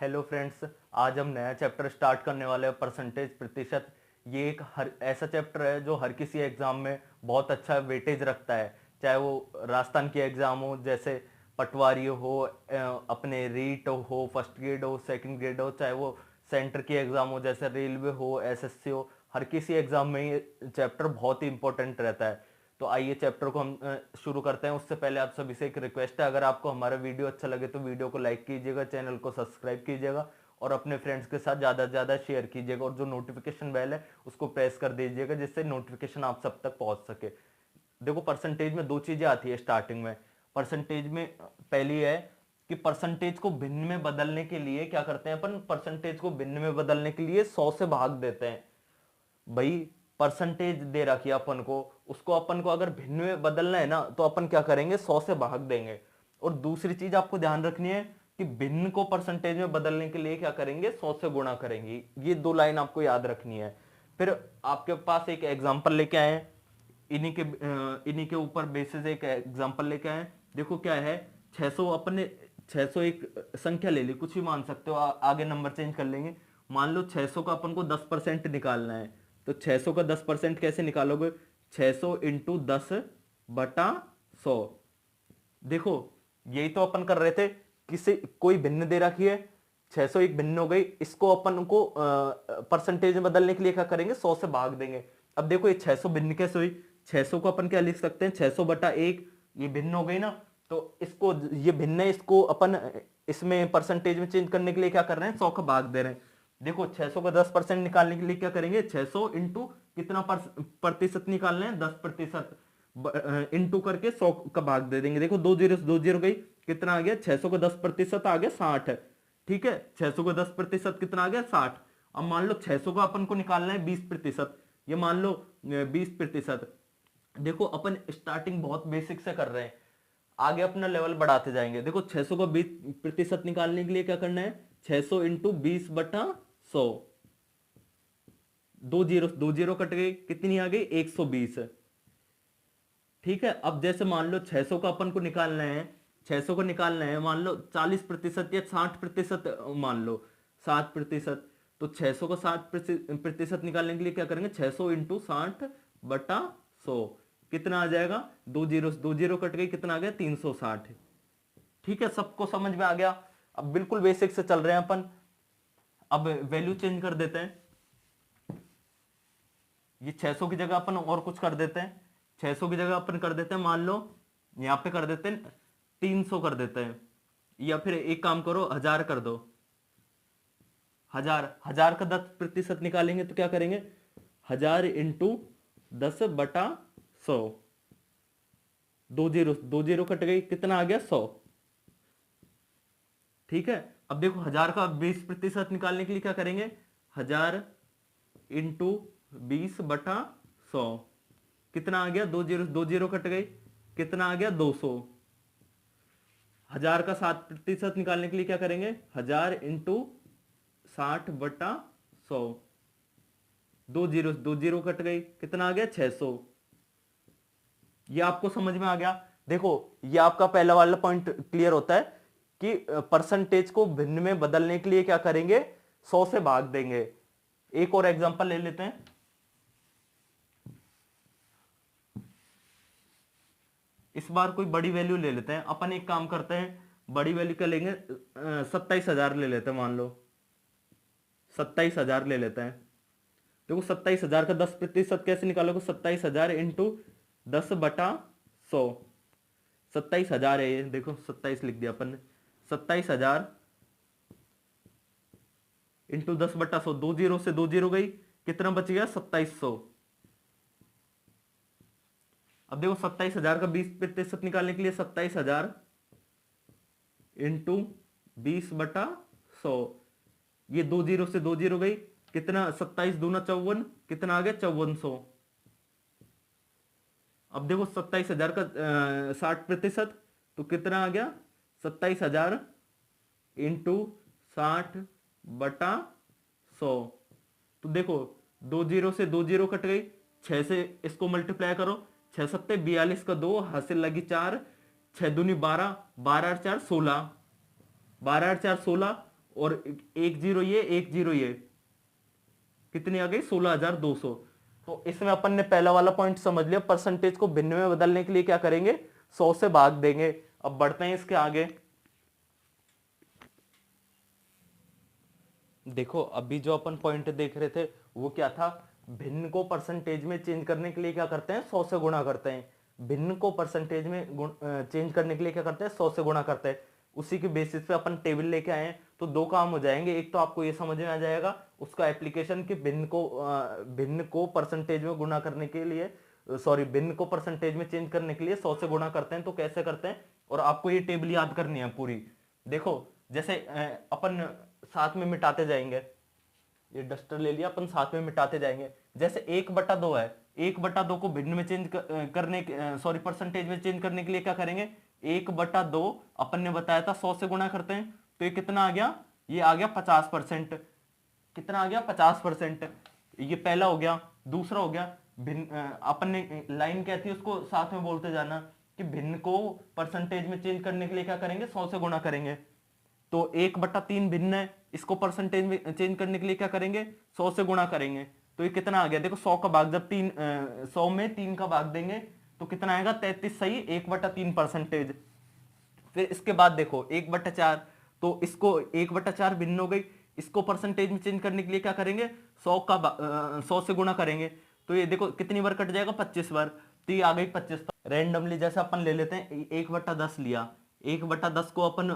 Hello friends. आज हम नया चैप्टर स्टार्ट करने वाले हैं, परसेंटेज, प्रतिशत। ये एक हर ऐसा चैप्टर है जो हर किसी एग्जाम में बहुत अच्छा वेटेज रखता है, चाहे वो राजस्थान की एग्जाम हो, जैसे पटवारी हो, अपने रीट हो, फर्स्ट ग्रेड हो, सेकंड ग्रेड हो, चाहे वो सेंटर की एग्जाम हो जैसे रेलवे हो, एसएससी हो। हर किसी एग्जाम में ये चैप्टर बहुत ही इंपॉर्टेंट रहता है। तो आइए चैप्टर को हम शुरू करते हैं। उससे पहले आप सभी से एक रिक्वेस्ट है, अगर आपको हमारा वीडियो अच्छा लगे तो वीडियो को लाइक कीजिएगा, चैनल को सब्सक्राइब कीजिएगा और अपने फ्रेंड्स के साथ ज़्यादा से ज़्यादा शेयर कीजिएगा, और जो नोटिफिकेशन बेल है उसको प्रेस कर दीजिएगा जिससे नोटिफिकेशन आप सब तक पहुंच सके। देखो, परसेंटेज में दो चीज़ें आती है स्टार्टिंग में। परसेंटेज में पहली है कि परसेंटेज को भिन्न में बदलने के लिए क्या करते हैं अपन, परसेंटेज को भिन्न में बदलने के लिए 100 से भाग देते हैं। भाई, परसेंटेज दे रखी है अपन को, उसको अपन को अगर भिन्न में बदलना है ना तो अपन क्या करेंगे, 100 से भाग देंगे। और दूसरी चीज आपको ध्यान रखनी है कि भिन्न को परसेंटेज में बदलने के लिए क्या करेंगे, 100 से गुणा करेंगे। ये दो लाइन आपको याद रखनी है। फिर आपके पास एक एग्जांपल लेके आए हैं, इन्हीं के ऊपर बेसिस एक एग्जांपल लेके आए हैं। देखो क्या है, 600, अपन ने 600 एक संख्या ले ली, कुछ भी मान सकते हो, आगे नंबर चेंज कर लेंगे। मान लो 600 का अपन को 10% निकालना है, तो 600 का 10% कैसे निकालोगे, 600 इंटू 10/100। देखो, यही तो अपन कर रहे थे, किसी कोई भिन्न दे रखी है, 600 एक भिन्न हो गई, इसको अपन को परसेंटेज में बदलने के लिए क्या करेंगे, 100 से भाग देंगे। अब देखो ये 600 भिन्न कैसे हुई, 600 को अपन क्या लिख सकते हैं, 600/1, ये भिन्न हो गई ना, तो इसको, ये भिन्न है, इसको अपन इसमें परसेंटेज में चेंज करने के लिए क्या कर रहे हैं, 100 का भाग दे रहे हैं। देखो 600 का 10% निकालने के लिए क्या करेंगे, 600 इंटू कितना प्रतिशत निकालना है, 10%, इंटू करके 100 का भाग दे देंगे। देखो दो जीरो गई, कितना आ गया, 600 का 10% आ गया 60। ठीक है, 600 का 10% कितना आ गया, 60। अब मान लो 600 का अपन को निकालना है 20%, ये मान लो 20%। देखो अपन स्टार्टिंग बहुत बेसिक से कर रहे हैं, आगे अपना लेवल बढ़ाते जाएंगे। देखो 600 को 20% निकालने के लिए क्या करना है, 600 इंटू 20/100। दो जीरो कट गई, कितनी आ गई, 120। ठीक है, अब जैसे मान लो 600 का अपन को निकालना है, 600 को निकालना है, मान लो 40% या 60%, मान लो 60%। तो 600 को 60% निकालने के लिए क्या करेंगे, 600 इंटू 60/100, कितना आ जाएगा, दो जीरो कट गई, कितना आ गया, 360। ठीक है, सबको समझ में आ गया। अब बिल्कुल बेसिक से चल रहे हैं अपन। अब वैल्यू चेंज कर देते हैं, ये 600 की जगह अपन और कुछ कर देते हैं। 600 की जगह अपन कर देते हैं, मान लो यहां पे कर देते हैं 300 कर देते हैं, या फिर एक काम करो, 1000 कर दो। 1000 का 10% निकालेंगे तो क्या करेंगे, 1000 इंटू 10/100। दो जीरो कट गई, कितना आ गया, 100। ठीक है, अब देखो 1000 का 20% निकालने के लिए क्या करेंगे, 1000 इंटू 20/100, कितना आ गया, दो जीरो कट गई, कितना आ गया, 200। 1000 का 60% निकालने के लिए क्या करेंगे, 1000 इंटू 60/100, दो जीरो कट गई, कितना आ गया, 600। ये आपको समझ में आ गया। देखो, ये आपका पहला वाला पॉइंट क्लियर होता है कि परसेंटेज को भिन्न में बदलने के लिए क्या करेंगे, 100 से भाग देंगे। एक और एग्जांपल ले लेते हैं। इस बार कोई बड़ी वैल्यू ले लेते हैं अपन, एक काम करते हैं, बड़ी वैल्यू क्या लेंगे, 27,000 ले लेते हैं, मान लो 27,000 ले लेते हैं। देखो 27,000 का 10% कैसे निकालोगे, 27,000 इंटू 10/100। 27,000 है ये, देखो 27 लिख दिया अपन ने, 27,000 इंटू 10/100, दो जीरो से दो जीरो गई, कितना बच गया, 2700। अब देखो 27,000 का 20% निकालने के लिए 27,000 इंटू 20/100, ये दो जीरो से दो जीरो गई, कितना, 27 दूना 54, कितना आ गया, 5400। अब देखो 27,000 का 60%, तो कितना आ गया, 27,000 इंटू 60/100। तो देखो दो जीरो से दो जीरो कट गई, 6 से इसको मल्टीप्लाई करो, 6 सत्ते 42 का 2, हासिल लगी 4, 6 दूनी 12, 12 और 4 16, 12 और 4 16, और एक जीरो ये, एक जीरो ये, कितनी आ गई 16,200। तो इसमें अपन ने पहला वाला पॉइंट समझ लिया, परसेंटेज को भिन्न में बदलने के लिए क्या करेंगे, 100 से भाग देंगे। अब बढ़ते हैं इसके आगे। देखो अभी जो अपन पॉइंट देख रहे थे वो क्या था, भिन्न को परसेंटेज में चेंज करने के लिए क्या करते हैं, 100 से गुणा करते हैं। भिन्न को परसेंटेज में चेंज करने के लिए क्या करते हैं, 100 से गुणा करते हैं। उसी के बेसिस पे अपन टेबल लेके आए हैं, तो दो काम हो जाएंगे। एक तो आपको ये समझ में आ जाएगा उसका एप्लीकेशन कि भिन्न को परसेंटेज में गुणा करने के लिए, सॉरी, भिन्न को परसेंटेज में चेंज करने के लिए 100 से गुणा करते हैं तो कैसे करते हैं, और आपको ये टेबल याद करनी है पूरी। देखो जैसे अपन साथ में मिटाते जाएंगे, ये डस्टर ले लिया, अपन साथ में मिटाते जाएंगे। जैसे 1/2 है, 1/2 को भिन्न में चेंज करने, सॉरी, परसेंटेज में चेंज करने के लिए क्या करेंगे, 1/2 अपन ने बताया था 100 से गुणा करते हैं, तो ये कितना आ गया, ये आ गया 50%। कितना आ गया, 50%। ये पहला हो गया। दूसरा हो गया भिन्न, अपन ने लाइन क्या थी उसको साथ में बोलते जाना कि भिन्न को परसेंटेज में चेंज करने के लिए क्या करेंगे, 100 से गुणा करेंगे। तो 1/3 भिन्न है, इसको परसेंटेज में चेंज करने के लिए क्या करेंगे, 100 से गुणा करेंगे। तो ये कितना आ गया, देखो 100 का भाग, जब 100 में 3 का भाग देंगे तो कितना आएगा, 33 सही, 1/3 परसेंटेज। फिर इसके बाद देखो 1/4, तो इसको 1/4 भिन्न हो गई, इसको परसेंटेज में चेंज करने के लिए क्या करेंगे, 100 से गुणा करेंगे। तो ये देखो कितनी बार कट जाएगा, 25 बार। तो ये आ गई 25। रैंडमली जैसे अपन ले लेते हैं, 1/10 लिया, 1/10 को अपन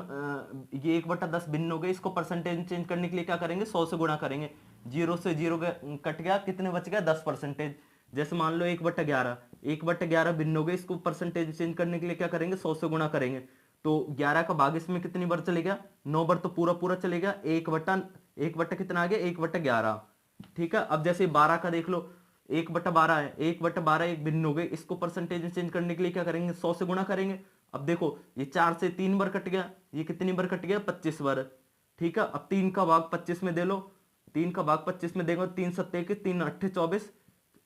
ये 1/10 भिन्न हो गए, इसको परसेंटेज चेंज करने के लिए क्या करेंगे, 100 से गुणा करेंगे। जीरो से जीरो कट गया, कितने बच गया, 10%। जैसे मान लो 1/11, 1/11 भिन्न हो गए, इसको परसेंटेज चेंज करने के लिए क्या करेंगे, 100 से गुणा करेंगे। तो 11 का भाग इसमें कितनी बार चलेगा, 9 बार, तो पूरा पूरा चलेगा। 1/1 कितना आ गया, 1/11। ठीक है। अब जैसे 12 का देख लो, 1/12 है, 1/12 एक भिन्न हो गए, इसको परसेंटेज में चेंज करने के लिए क्या करेंगे, 100 से गुणा करेंगे। अब देखो ये 4 से 3 बार कट गया, ये कितनी बार कट गया, 25 बार। ठीक है। अब 3 का भाग 25 में दे लो, 3 का भाग 25 में देगा, 3 सत्ते के 3 अट्ठे 24,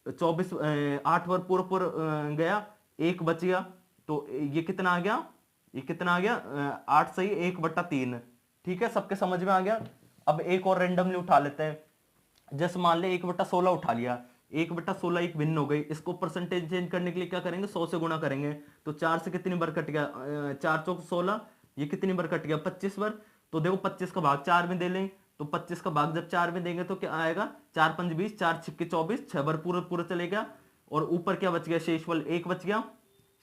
24 8 बार पूरा पूरा गया, एक बच गया। तो ये कितना आ गया, ये कितना आ गया, 8 सही 1/3। ठीक है, सबके समझ में आ गया। अब एक और रेंडमली उठा लेते हैं। जैसे मान ले 1/16 उठा लिया, 1/16 एक भिन्न हो गई, इसको परसेंटेज चेंज करने के लिए क्या करेंगे, 100 से गुणा करेंगे। तो 4 से कितनी बार कट गया, 4 चौक 16, ये कितनी बार कट गया, 25 बार। तो देखो 25 का भाग 4 में दे लें, तो 25 का भाग जब 4 में देंगे तो क्या आएगा, 4 5 20, 4 6 24, 6 बार पूरा पूरा चलेगा। और ऊपर क्या बच गया, शेषफल 1 बच गया।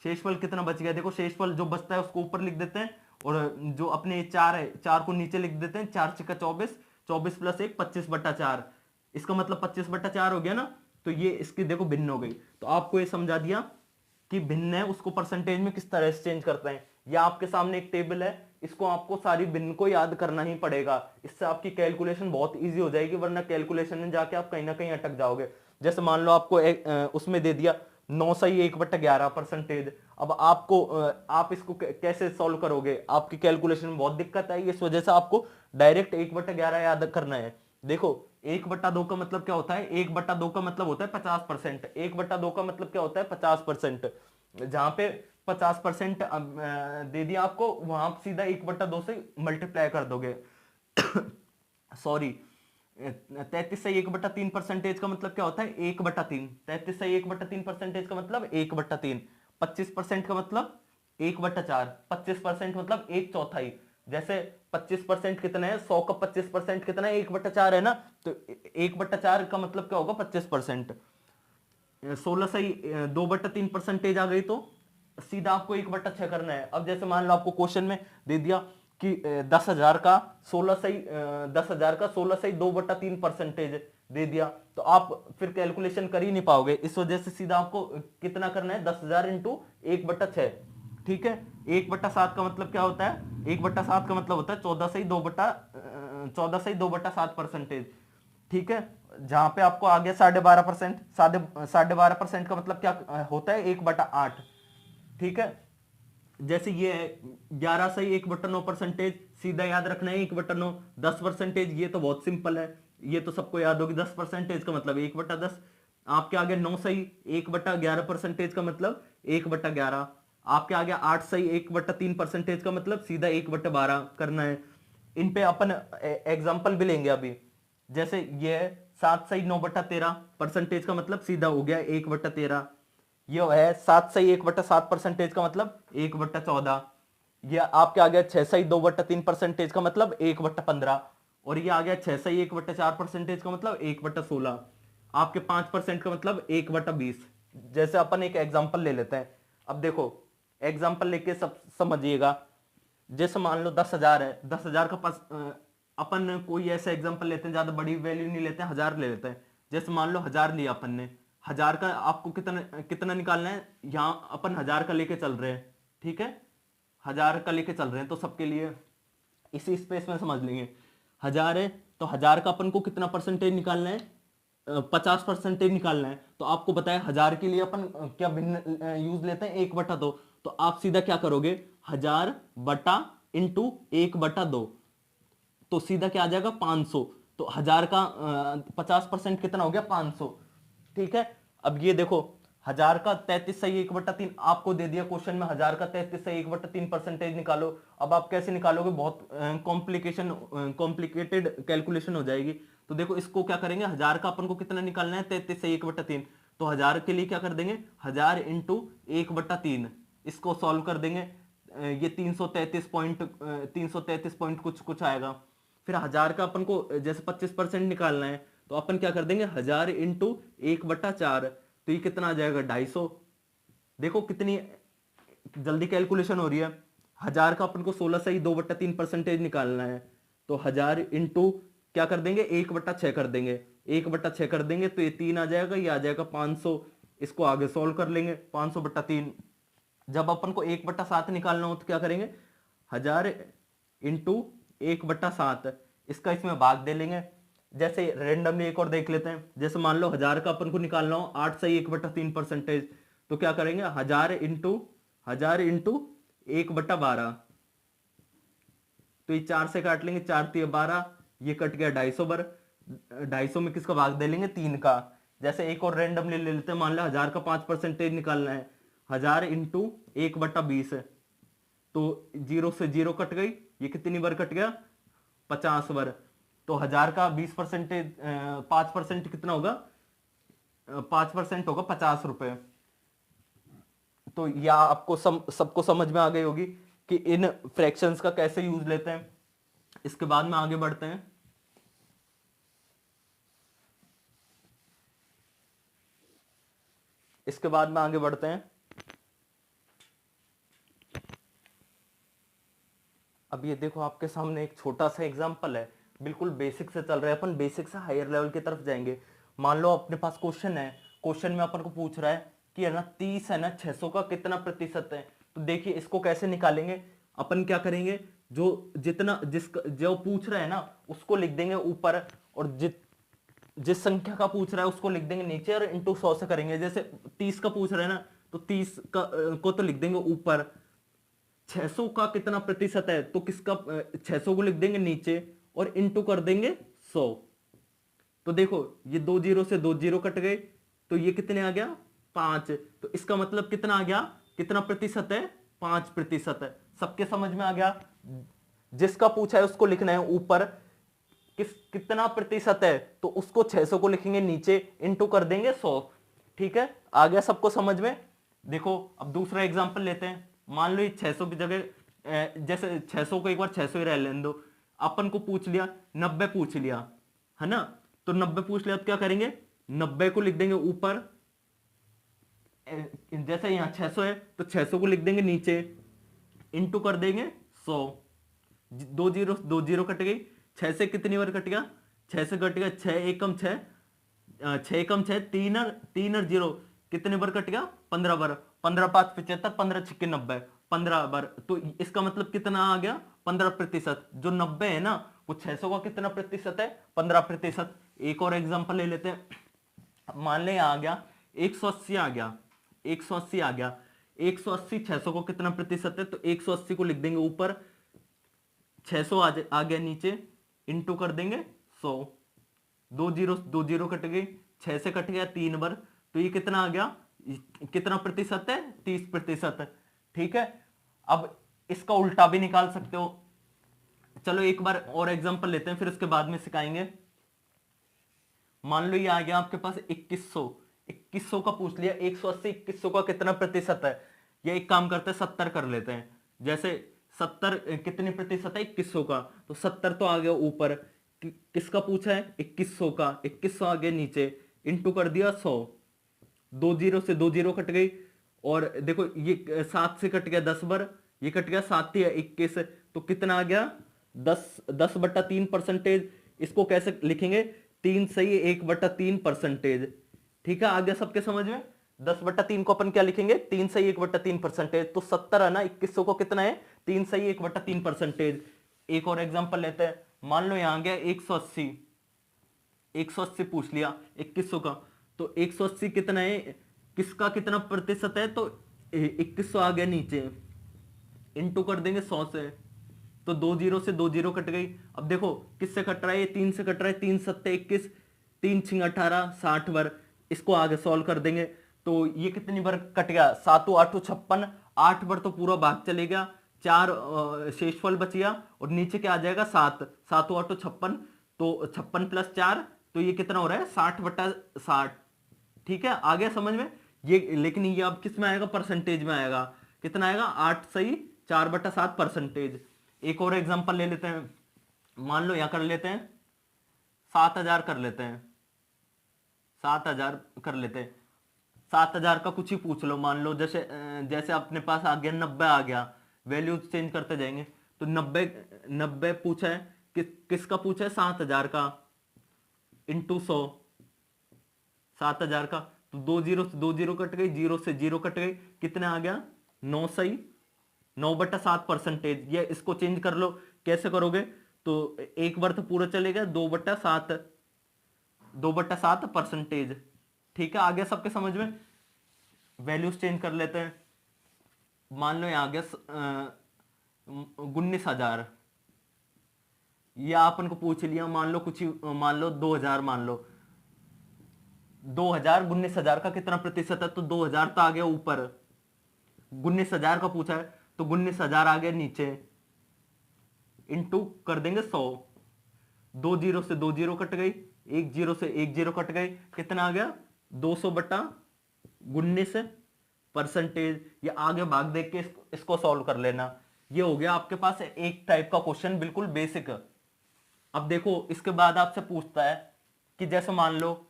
शेषफल कितना बच गया, देखो शेषफल जो बचता है उसको ऊपर लिख देते हैं, और जो अपने 4 है 4 को नीचे लिख देते हैं। 4 6 24, 24 प्लस 1 25/4, इसका मतलब 25/4 हो गया ना। तो ये इसकी देखो भिन्न हो गई। तो आपको ये समझा दिया कि भिन्न है उसको परसेंटेज में किस तरह से चेंज करते हैं। या आपके सामने एक टेबल है, इसको आपको सारी भिन्न को याद करना ही पड़ेगा, इससे आपकी कैलकुलेशन बहुत इजी हो जाएगी, वरना कैलकुलेशन में जाके आप कहीं ना कहीं अटक जाओगे। जैसे मान लो आपको उसमें दे दिया 9 सही 1/11 परसेंटेज। अब आपको आप इसको कैसे सॉल्व करोगे, आपकी कैलकुलेशन में बहुत दिक्कत आई, इस वजह से आपको डायरेक्ट 1/11 याद करना है। देखो 1/2 का मतलब क्या होता है, 1/2 का मतलब होता है 50%। 1/2 का मतलब क्या होता है, 50%। जहां पे 50% दे दिया आपको, वहां आप सीधा 1/2 से मल्टीप्लाई कर दोगे। सॉरी, 33 से 1/3 परसेंटेज का मतलब क्या होता है, 1/3। 33 से 1/3 परसेंटेज का मतलब 1/3। 25% का मतलब 1/4। 25% मतलब 1/4। जैसे 25% कितना है, 100 का 25% कितना है, 1/4 है ना। तो 1/4 का मतलब क्या होगा, 25%। 16 से 2/3 परसेंटेज आ गई, तो सीधा आपको 1/6 करना है। अब जैसे मान लो आपको क्वेश्चन में दे दिया कि 10,000 का 16 से 2/3 परसेंटेज दे दिया, तो आप फिर कैलकुलेशन कर ही नहीं पाओगे। इस वजह से सीधा आपको कितना करना है, 10,000 इंटू 1/6। ठीक है। 1/7 का मतलब क्या होता है, 1/7 का मतलब होता है 14 से 2/7 ठीक है। जहां पे आपको आ गया 12.5%, 12.5% का मतलब क्या होता है, 1/8। ठीक है। जैसे ये है 11 से 1/9 परसेंटेज, सीधा याद रखना है 1/9। 10%, ये तो बहुत सिंपल है, ये तो सबको याद होगी। 10% का मतलब 1/10। आपके आगे 9 सही 1/11 परसेंटेज का मतलब 1/11। आपके आगे 8 सही 1/3 परसेंटेज का मतलब सीधा 1/12 करना है। इन पे अपन एग्जाम्पल भी लेंगे अभी। जैसे ये 7/9/13 परसेंटेज का मतलब सीधा हो गया 1/13। ये है 7/1/7 परसेंटेज का मतलब 1/14। ये आपके आ गया 6/2/3 परसेंटेज का मतलब 1/15। और ये आ गया 6/1/4 परसेंटेज का मतलब 1/16। आपके 5% का मतलब 1/20। जैसे अपन एक एग्जाम्पल ले लेते हैं। अब देखो एग्जाम्पल लेके सब समझिएगा। जैसे मान लो 10,000 है, 10,000 का पास अपन कोई ऐसा एग्जांपल लेते हैं, ज्यादा बड़ी वैल्यू नहीं लेते हैं, 1,000 ले लेते हैं। जैसे मान लो 1,000 लिया अपन ने, 1,000 का आपको कितना कितना निकालना है, यहाँ अपन 1,000 का लेके चल रहे हैं, ठीक है, 1,000 का लेके चल रहे हैं तो सबके लिए इसी स्पेस में समझ लेंगे। 1,000 है तो 1,000 का अपन को कितना परसेंटेज निकालना है, 50% निकालना है। तो आपको बताया 1,000 के लिए अपन क्या भिन्न यूज लेते हैं, 1/2। तो आप सीधा क्या करोगे, 1,000 बटा इंटू 1/2, तो सीधा क्या आ जाएगा 500। तो 1,000 का 50% कितना हो गया, 500। ठीक है, अब ये देखो 1,000 का 33/1/3 आपको दे दिया क्वेश्चन में, 1,000 का 33/1/3 परसेंटेज निकालो। अब आप कैसे निकालोगे, बहुत कॉम्प्लिकेटेड कैलकुलेशन हो जाएगी। तो देखो इसको क्या करेंगे, 1,000 का अपन को कितना निकालना है, 33/1/3। तो 1,000 के लिए क्या कर देंगे, 1,000 इंटू 1/3, इसको सॉल्व कर देंगे। ये 333 पॉइंट कुछ कुछ आएगा। फिर 1,000 का अपन को जैसे 25% निकालना है, तो अपन क्या कर देंगे, 1,000 इंटू 1/4, तो ये कितना आ जाएगा, 250। देखो कितनी जल्दी कैलकुलेशन हो रही है। 1,000 का अपन को 16/2/3 परसेंटेज निकालना है, तो 1,000 इंटू क्या कर देंगे, 1/6 कर देंगे। 1/6 कर देंगे तो ये 3 आ जाएगा, ये आ जाएगा 500। इसको आगे सोल्व कर लेंगे, 500/3। जब अपन को 1/7 निकालना हो तो क्या करेंगे, 1,000 इंटू 1/7, इसका इसमें भाग दे लेंगे। जैसे रेंडमली एक और देख लेते हैं। जैसे मान लो 1,000 का अपन को निकालना हो 8/1/3 परसेंटेज, तो क्या करेंगे, 1,000 इंटू 1/12, तो ये 4 से काट लेंगे, 4 3 12, ये कट गया 250 बर। 250 में किसका भाग दे लेंगे, 3 का। जैसे एक और रैंडमली ले लेते हैं, मान लो 1,000 का 5% निकालना है, 1,000 इंटू 1/20, तो 0 से 0 कट गई, ये कितनी बार कट गया, 50 बार। तो 1,000 का 20% 5% कितना होगा, 5% होगा 50 रुपए। तो या आपको सबको समझ में आ गई होगी कि इन फ्रैक्शंस का कैसे यूज लेते हैं। इसके बाद में आगे बढ़ते हैं। इसके बाद में आगे बढ़ते हैं। अब ये देखो आपके सामने एक छोटा सा एग्जांपल है, बिल्कुल बेसिक से चल रहा है, अपन बेसिक से हायर लेवल की तरफ जाएंगे। मान लो अपने पास क्वेश्चन है, क्वेश्चन में अपन को पूछ रहा है कि है ना 30 है ना 600 का कितना प्रतिशत है। तो देखिए इसको कैसे निकालेंगे, अपन क्या करेंगे, जो जितना जिसका जो पूछ रहा है ना उसको लिख देंगे ऊपर, और जिस संख्या का पूछ रहा है उसको लिख देंगे नीचे, और इंटू 100 से करेंगे। जैसे 30 का पूछ रहा है ना, तो 30 का को तो लिख देंगे ऊपर, 600 का कितना प्रतिशत है तो किसका 600 को लिख देंगे नीचे, और इंटू कर देंगे 100। तो देखो ये 2 जीरो से 2 जीरो कट गए, तो ये कितने आ गया, 5। तो इसका मतलब कितना आ गया, कितना प्रतिशत है, 5% है। सबके समझ में आ गया। जिसका पूछा है उसको लिखना है ऊपर कितना प्रतिशत है, तो उसको 600 को लिखेंगे नीचे, इंटू कर देंगे 100। ठीक है, आ गया सबको समझ में। देखो अब दूसरा एग्जांपल लेते हैं। मान लो ये 600 की जगह जैसे 600 को एक बार 600 ही रह लेने दो। अपन को पूछ लिया 90 पूछ लिया, है ना, तो 90 पूछ लिया तो क्या करेंगे, 90 को लिख देंगे ऊपर, जैसे यहाँ 600 है तो 600 को लिख देंगे नीचे, इंटू कर देंगे 100। 2 जीरो कट गई, 6 से कितनी बार कट गया, 6 से कट गया 6 एकम 6, 6 एकम 6, 3 और 0 कितने बार कट गया, 15 बार। 15 5 75, 15 6 90, 15 बार। तो इसका मतलब कितना आ गया, 15%। जो 90 है ना वो 600 का कितना प्रतिशत है, 15%। एक और एग्जांपल ले लेते हैं। मान ले आ गया 180 आ गया, 180 आ गया, 180 600 को कितना प्रतिशत है, तो 180 को लिख देंगे ऊपर, 600 आ गया नीचे, इंटू कर देंगे 100। 2 जीरो कट गई, 6 से कट गया 3 बार, तो ये कितना आ गया, कितना प्रतिशत है, 30%। ठीक है, अब इसका उल्टा भी निकाल सकते हो। चलो एक बार और एग्जांपल लेते हैं, फिर उसके बाद में सिखाएंगे। मान लो ये आ गया आपके पास 2100, 2100 का पूछ लिया, 180 2100 का कितना प्रतिशत है। ये एक काम करते हैं 70 कर लेते हैं। जैसे 70 कितने प्रतिशत है 2100 का, तो 70 तो आ गया ऊपर, किसका पूछा है 2100 का, 2100 आ गया नीचे, इंटू कर दिया 100, 20 से 20 कट गई। और देखो ये 7 से कट गया 10 बार, ये कट गया 7 या 21, तो कितना आ गया 10/3%। इसको कैसे लिखेंगे, 3 सही 1/3%। ठीक है, आ गया सबके समझ में। 10/3 को अपन क्या लिखेंगे, 3 सही 1/3%। तो 70 है ना 2100 को कितना है, 3 सही 1/3%। एक और एग्जांपल लेते हैं, मान लो यहां गया 180, 180 पूछ लिया 2100 का, तो 180 कितना है, किसका कितना प्रतिशत है, तो 2100 आ गया नीचे, इंटू कर देंगे 100 से, तो 20 से 20 कट गई। अब देखो किससे कट रहा है, ये 3 से कट रहा है, 3 सत्ते 21, 3 छिंग 18, 60 बार। इसको आगे सॉल्व कर देंगे, तो ये कितनी बार कट गया, 7 8 56, 8 बार तो पूरा भाग चलेगा, 4 शेषफल बच गया, और नीचे क्या आ जाएगा 7, 7 8 56, तो 56 + 4, तो ये कितना हो रहा है 60/60। ठीक है, आ गया समझ में ये। लेकिन ये अब किस में आएगा, परसेंटेज में आएगा, कितना आएगा 8 सही 4/7%। एक और एग्जांपल ले लेते हैं, मान लो यहां कर लेते हैं 7000 कर लेते हैं, 7000 कर लेते हैं। 7000 का कुछ ही पूछ लो, मान लो जैसे जैसे अपने पास आ गया 90 आ गया, वैल्यू चेंज करते जाएंगे। तो 90 पूछा है, किसका पूछा है 7000 का, इंटू 100, 7000 का, तो 20 से 20 कट गई, 0 से 0 कट गई, कितना आ गया 9 सही 9/7%। ये इसको चेंज कर लो, कैसे करोगे, तो एक बार तो पूरा चलेगा 2/7, 2/7%। ठीक है, आ गया सबके समझ में। वैल्यूज चेंज कर लेते हैं, मान लो यहाँ आ गया 19,000, या अपन को पूछ लिया, मान लो कुछ ही, मान लो 2000, मान लो 2000, 19,000 का कितना प्रतिशत है, तो 2000 तो आ गया ऊपर, 19,000 का पूछा है, तो 19,000 आ गया नीचे, इंटू कर देंगे 100, 20 से 20 कट गई, 10 से 10 कट गई, कितना आ गया 200/19%। ये आगे भाग देख के इसको सॉल्व कर लेना। ये हो गया आपके पास एक टाइप का क्वेश्चन, बिल्कुल बेसिक। अब देखो इसके बाद आपसे पूछता है कि जैसे मान लो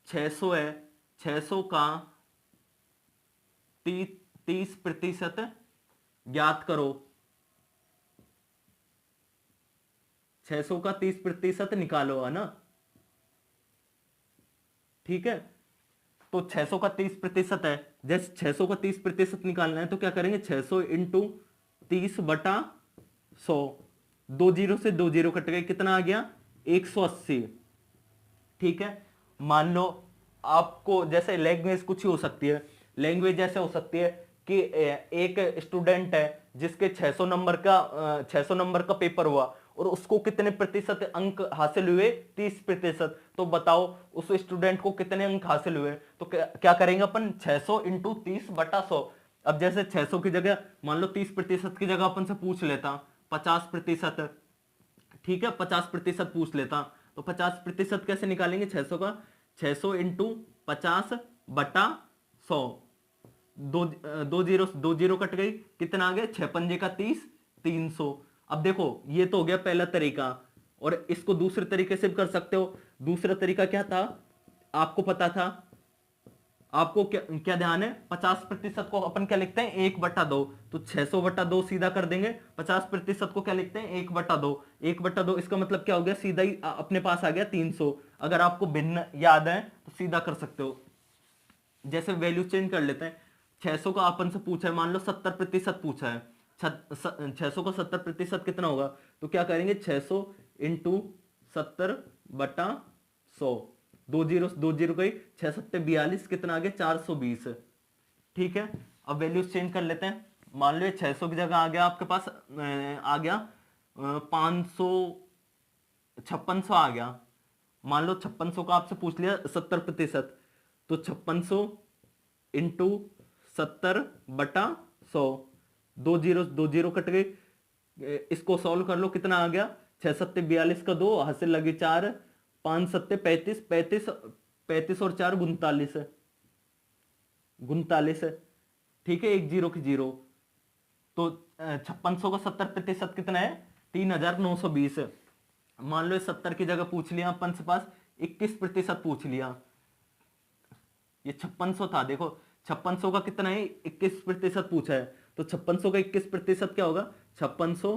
600 है, 600 का 30% ज्ञात करो, 600 का 30% निकालो, है ना। ठीक है, तो 600 का 30% है, जैसे 600 का 30% निकालना है, तो क्या करेंगे 600 इंटू 30/100, 20 से 20 कट गए, कितना आ गया 180। ठीक है, मान लो आपको जैसे लैंग्वेज कुछ ही हो सकती है, लैंग्वेज जैसे हो सकती है कि एक स्टूडेंट है जिसके 600 नंबर का पेपर हुआ, और उसको कितने प्रतिशत अंक हासिल हुए, 30%। तो बताओ उस स्टूडेंट को कितने अंक हासिल हुए, तो क्या करेंगे अपन 600 इंटू 30/100। अब जैसे 600 की जगह मान लो 30% की जगह अपन से पूछ लेता 50%। ठीक है, 50% पूछ लेता, तो 50% कैसे निकालेंगे 600 का, 600 इंटू 50/100, 2 0 कट गई, कितना आ गया 6 पंजे का 30, 300। अब देखो ये तो हो गया पहला तरीका, और इसको दूसरे तरीके से भी कर सकते हो। दूसरा तरीका क्या था, आपको पता था, आपको क्या क्या ध्यान है, 50% को अपन क्या लिखते हैं 1/2, तो 600/2 सीधा कर देंगे। 50% को क्या लिखते हैं 1/2, 1/2, इसका मतलब क्या हो गया, सीधा ही अपने पास आ गया 300। अगर आपको भिन्न याद है तो सीधा कर सकते हो। जैसे वैल्यू चेंज कर लेते हैं, 600 का अपन से पूछा है, मान लो 70% पूछा है, 600 का 70% कितना होगा, तो क्या करेंगे 600 इंटू 70/100, 2 0 गई, 6 7 42, कितना आ गया 420। ठीक है, अब वैल्यूज चेंज कर लेते हैं, मान लो 600 की जगह आ गया आपके पास आ गया 500, 5600 आ गया। मान लो 5600 का आपसे पूछ लिया 70%, तो 5600 इंटू 70/100, 2 0 कट गई, इसको सॉल्व कर लो, कितना आ गया, 6 सत्ते 42 का 2, हासिल लगे 4, 5 सत्ते 35, 35 35 और 4 39, 39, ठीक है, एक जीरो की जीरो। तो 5600 का 70% कितना है, 3920। मान लो 70 की जगह पूछ लिया अपन से पास 21% पूछ लिया, ये 5600 था, देखो 5600 का कितना है, 21% पूछा है, तो 5600 का 21% क्या होगा, 5600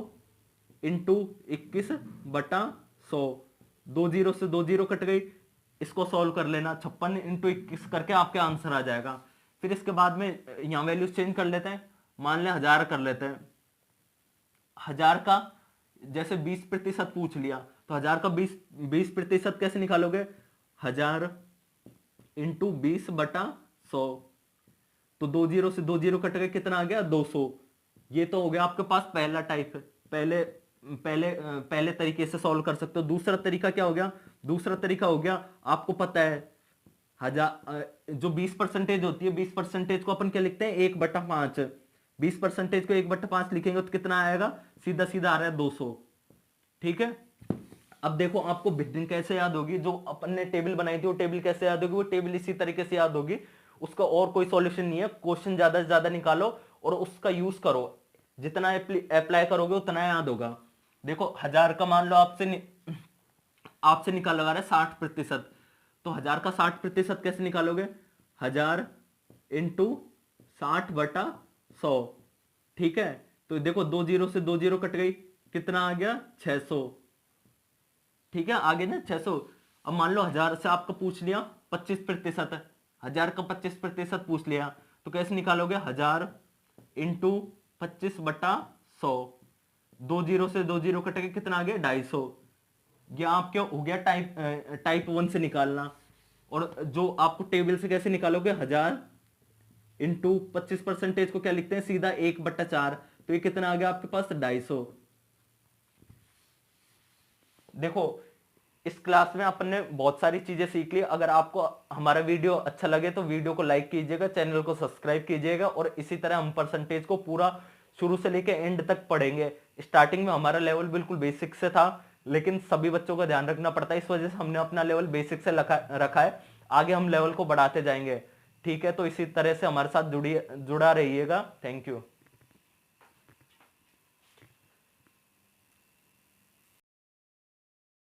इंटू 21/100, 2 जीरो से 2 जीरो कट गई, इसको सॉल्व कर लेना, 56 इंटू 21 करके आपके आंसर आ जाएगा। फिर इसके बाद में यहाँ वैल्यूज चेंज कर लेते हैं, मान लें 1000 कर लेते हैं, 1000 का जैसे 20% पूछ लिया, तो 1000 का 20% कैसे निकालोगे, 1000 इंटू 20/100, तो 2 जीरो से 2 जीरो कट गए, कितना आ गया, 200। ये तो हो गया आपके पास पहला टाइप, पहले पहले पहले तरीके से सॉल्व कर सकते हो। दूसरा तरीका क्या हो गया, दूसरा तरीका हो गया, आपको पता है जो 20% होती है, 20% को अपन क्या लिखते हैं, 1/5, 20% को 1/5 लिखेंगे तो कितना आएगा, सीधा सीधा आ रहा है 200, ठीक है। अब देखो आपको बिल्डिंग कैसे याद होगी, जो अपन ने टेबल बनाई थी वो टेबल कैसे याद होगी, वो टेबल इसी तरीके से याद होगी, उसका और कोई सॉल्यूशन नहीं है, क्वेश्चन ज्यादा से ज्यादा निकालो और उसका यूज करो, जितना अप्लाई करोगे उतना याद होगा। देखो 1000 का मान लो आपसे निकाला जा रहा है 60%, तो 1000 का 60% कैसे निकालोगे, 1000 इंटू 60/100, ठीक है। तो देखो 2 जीरो से 2 जीरो कट गई, कितना आ गया, 600, ठीक है, आगे ना 600। अब मान लो 1000 से आपको पूछ लिया 25%, 1000 का 25% पूछ लिया, तो कैसे निकालोगे, 1000 इंटू 25/100, 2 जीरो से 2 जीरो कटेगा, कितना आ गया, 250। ये आपके हो गया टाइप 1 से निकालना। और जो आपको टेबल से कैसे निकालोगे, 1000 इंटू 25% को क्या लिखते हैं, सीधा 1/4, तो ये कितना आ गया आपके पास, 250। देखो इस क्लास में अपन ने बहुत सारी चीजें सीख ली। अगर आपको हमारा वीडियो अच्छा लगे तो वीडियो को लाइक कीजिएगा, चैनल को सब्सक्राइब कीजिएगा, और इसी तरह हम परसेंटेज को पूरा शुरू से लेकर एंड तक पढ़ेंगे। स्टार्टिंग में हमारा लेवल बिल्कुल बेसिक से था, लेकिन सभी बच्चों का ध्यान रखना पड़ता है, इस वजह से हमने अपना लेवल बेसिक से रखा है। आगे हम लेवल को बढ़ाते जाएंगे, ठीक है। तो इसी तरह से हमारे साथ जुड़ा रहिएगा। Thank you.